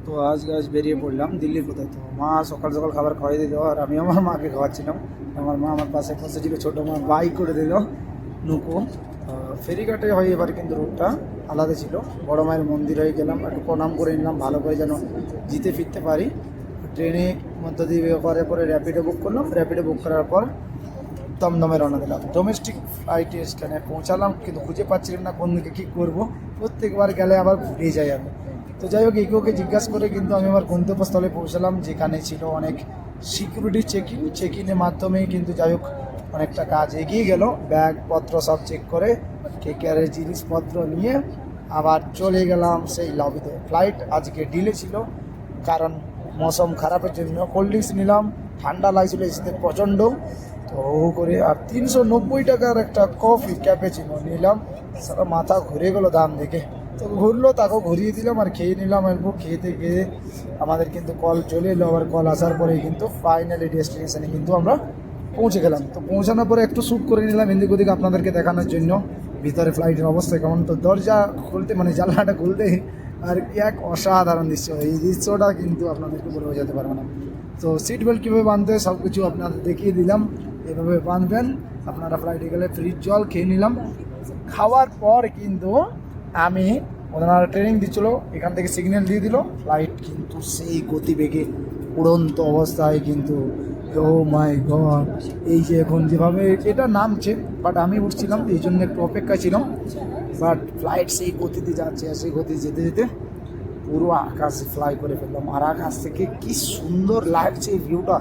তো আজ বেরিয়ে পড়লাম দিল্লির কোথায়। তো মা সকাল সকাল খাবার খাওয়াই দিল, আর আমি আমার মাকে খাওয়াচ্ছিলাম। আমার মা আমার পাশে পাশে ছিল, ছোটো মা বাইক করে দিল নুকো। ফেরিঘাটে হয় এবার, কিন্তু রুটটা আলাদা ছিল। বড় মায়ের মন্দির হয়ে গেলাম, একটু প্রণাম করে নিলাম ভালো করে, যেন জিতে ফিরতে পারি। ট্রেনে মধ্য দিয়ে করার পরে র্যাপিডো বুক করলাম। র্যাপিডো বুক করার পর দমদমে রওনা দিলাম। ডোমেস্টিক ফ্লাইটে স্ট্যান্ডে পৌঁছালাম, কিন্তু খুঁজে পাচ্ছিলাম না কোন দিকে কী করবো। প্রত্যেকবার গেলে আবার ভুলে যাই আমি। তো যাই হোক, এগুলোকে জিজ্ঞাসা করে কিন্তু আমি আমার গন্তব্যস্থলে পৌঁছালাম, যেখানে ছিল অনেক সিকিউরিটি চেক ইনের মাধ্যমেই কিন্তু যাই হোক অনেকটা কাজ এগিয়ে গেল। ব্যাগপত্র সব চেক করে কেকেআরের জিনিসপত্র নিয়ে আবার চলে গেলাম সেই লবিতে। ফ্লাইট আজকে ডিলে ছিল, কারণ মৌসুম খারাপের জন্য। কোল্ড ড্রিঙ্কস নিলাম, ঠান্ডা লাগছিল এসিতে প্রচণ্ড। তো করে আর 390 টাকার একটা কফি ক্যাপেচিনো নিলাম। সারা মাথা ঘুরে গেলো দাম দেখে। তো ঘুরলো, তাকেও ঘুরিয়ে দিলাম আর খেয়ে নিলাম অল্প। খেতে গিয়ে আমাদের কিন্তু কল চলে এলো। আবার কল আসার পরেই কিন্তু ফাইনালি ডেস্টিনেশনে কিন্তু আমরা পৌঁছে গেলাম। তো পৌঁছানোর পরে একটু শ্যুট করে নিলাম এদিক ওদিক আপনাদেরকে দেখানোর জন্য ভিতরে ফ্লাইটের অবস্থা কেমন। তো দরজা খুলতে মানে জানলাটা খুলতে আর এক অসাধারণ দৃশ্য। এই দৃশ্যটা কিন্তু আপনাদেরকে বলে বোঝাতে পারবো না। তো সিট বেল্ট কীভাবে বাঁধতে হয় সব কিছু আপনাদের দেখিয়ে দিলাম। এভাবে বাঁধবেন আপনারা ফ্লাইটে গেলে। ফ্রিজ জল খেয়ে নিলাম। খাওয়ার পর কিন্তু আমি, ওনারা ট্রেনিং দিচ্ছিলো, এখান থেকে সিগন্যাল দিয়ে দিল। ফ্লাইট কিন্তু সেই গতিবেগে উড়ন্ত অবস্থায় কিন্তু, ও মাই গড, এই যে এখন যেভাবে এটা নামছে, বাট আমি উঠছিলাম এই জন্য একটু অপেক্ষা ছিলাম। বাট ফ্লাইট সেই গতিতে যাচ্ছে, আর সেই গতি যেতে যেতে পুরো আকাশে ফ্লাই করে ফেললাম। আর আকাশ থেকে কি সুন্দর লাগছে এই ভিউটা,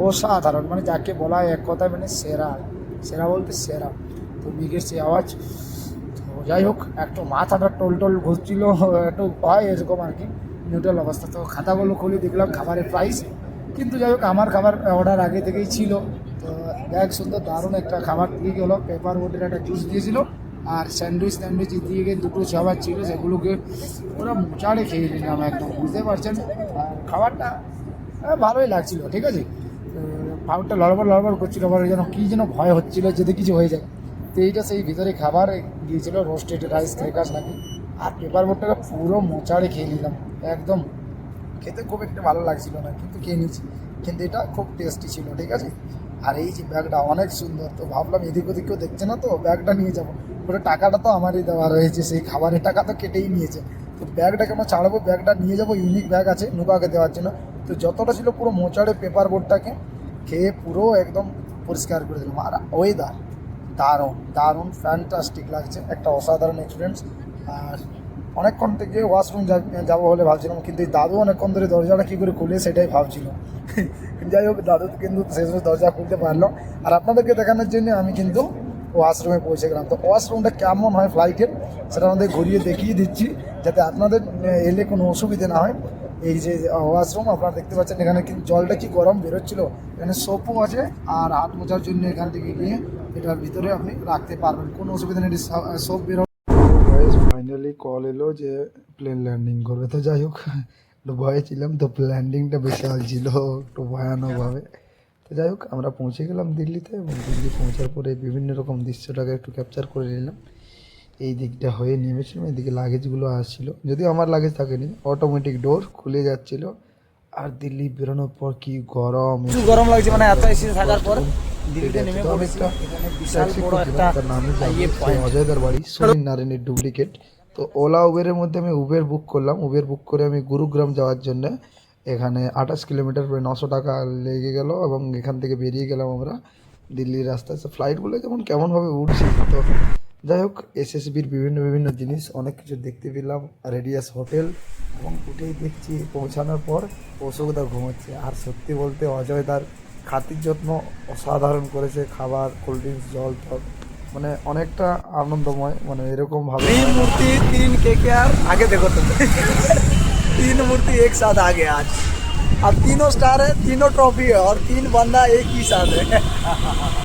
অসাধারণ। মানে যাকে বলা হয় এক কথায় মানে সেরা, সেরা বলতে সেরা। তো মেঘের সেই আওয়াজ। তো যাই হোক, একটু মাথাটা টোল ঘুরছিল, একটু হয় এরকম আর কি, নিউট্রাল অবস্থা। তো খাতাগুলো খুলে দেখলাম খাবারের প্রাইস, কিন্তু যাই হোক আমার খাবার অর্ডার আগে থেকেই ছিল। তো ব্যাগ সুন্দর দারুণ একটা খাবার দিয়ে গেলো। পেপার বোটের একটা জুস দিয়েছিল, আর স্যান্ডউইচ দিয়ে গিয়ে দুটো খাবার ছিল, সেগুলোকে ওরা মোচাড়ে খেয়ে নিলাম একদম, বুঝতে পারছেন। আর খাবারটা ভালোই লাগছিল, ঠিক আছে। পাউডটা লড়বড় করছিল, আবার যেন কী যেন ভয় হচ্ছিলো যদি কিছু হয়ে যায়। তো এইটা সেই ভিতরে খাবার গিয়েছিলো, রোস্টেড রাইস ক্র্যাকার্স নাকি। আর পেপার বোটটাকে পুরো মোচাড়ে খেয়ে নিলাম একদম। খেতে খুব একটা ভালো লাগছিল না, কিন্তু খেয়ে নিয়েছি। কিন্তু এটা খুব টেস্টি ছিল, ঠিক আছে। আর এই যে ব্যাগটা অনেক সুন্দর। তো ভাবলাম এদিক ওদিক কেউ দেখছে না, তো ব্যাগটা নিয়ে যাবো। পুরো টাকাটা তো আমারই দেওয়া রয়েছে, সেই খাবারের টাকা তো কেটেই নিয়েছে। তো ব্যাগটাকে আমরা ছাড়াবো, ব্যাগটা নিয়ে যাবো। ইউনিক ব্যাগ আছে নুকাকে দেওয়ার জন্য। তো যতটা ছিল পুরো মোচাড়ে পেপার বোর্ডটাকে খেয়ে পুরো একদম পরিষ্কার করে দিলাম। আর ওয়েদার দারুণ ফ্যান্টাস্টিক লাগছে, একটা অসাধারণ এক্সপিরিয়েন্স। আর অনেকক্ষণ থেকে ওয়াশরুম যাবো বলে ভাবছিলাম, কিন্তু এই দাদু অনেকক্ষণ ধরে দরজাটা কী করে খুলে সেটাই ভাবছিল। যাই হোক, দাদু কিন্তু শেষে দরজা খুলতে পারলো। আর আপনাদেরকে দেখানোর জন্য আমি কিন্তু ওয়াশরুমে পৌঁছে গেলাম। তো ওয়াশরুমটা কেমন হয় ফ্লাইটের সেটা আমাদের ঘুরিয়ে দেখিয়ে দিচ্ছি, যাতে আপনাদের এলে কোনো অসুবিধে না হয়। এই যে ওয়াশরুম আপনারা দেখতে পাচ্ছেন, এখানে কিন্তু জলটা কি গরম বেরোচ্ছিলো। এখানে সোপও আছে, আর হাত মোছার জন্য এখান থেকে গিয়ে এটার ভিতরে আপনি রাখতে পারবেন, কোনো অসুবিধা নেই। সোপ বেরো। ফাইনালি কল এলো যে প্লেন ল্যান্ডিং করবে। তো যাই হোক, একটু ভয়ে ছিলাম, তো ল্যান্ডিংটা বিশাল ছিল, একটু ভয়ানকভাবে। তো যাই হোক, আমরা পৌঁছে গেলাম দিল্লিতে, এবং দিল্লি পৌঁছার পরে বিভিন্ন রকম দৃশ্যটাকে একটু ক্যাপচার করে নিলাম। এই দিকটা হয়ে নেমেছিলাম, এদিকে লাগেজগুলো আসছিল, যদিও আমার লাগেজ থাকেনি। অটোমেটিক ডোর খুলে যাচ্ছিল। আর দিল্লি বেরোনোর পর কি গরম, প্রচুর গরম লাগছে, মানে এত এসি থাকার পর দিল্লিতে নেমে পড়েছি। এখানে বিশাল বড় একটা অজয়দার বাড়ি, সুনীল নারায়ণের ডুপ্লিকেট। তো ওলা উবেরের মধ্যে আমি উবের বুক করলাম। উবের বুক করে আমি গুরুগ্রাম যাওয়ার জন্য, এখানে 28 কিলোমিটার, প্রায় 900 টাকা লেগে গেল। এবং এখান থেকে বেরিয়ে গেলাম আমরা দিল্লির রাস্তায়। তো ফ্লাইটগুলো যেমন কেমনভাবে উঠছে। তো যাই হোক, এসএসবির বিভিন্ন জিনিস অনেক কিছু দেখতে পেলাম। রেডিয়াস হোটেল, এবং উঠেই দেখছি পৌঁছানোর পর অশোকদা ঘুমোচ্ছে। আর সত্যি বলতে অজয়দার খাতির যত্ন অসাধারণ করেছে, খাবার, কোল্ড ড্রিঙ্কস, জল টল, মানে অনেকটা আনন্দময়। মানে এরকমভাবে 3 मूर्ति 3 केकेआर आगे देखो तुम। 3 मूर्ति एक साथ आ गए आज। अब तीनों स्टार है, तीनों ट्रॉफी है, और 3 बंदा एक ही साथ है।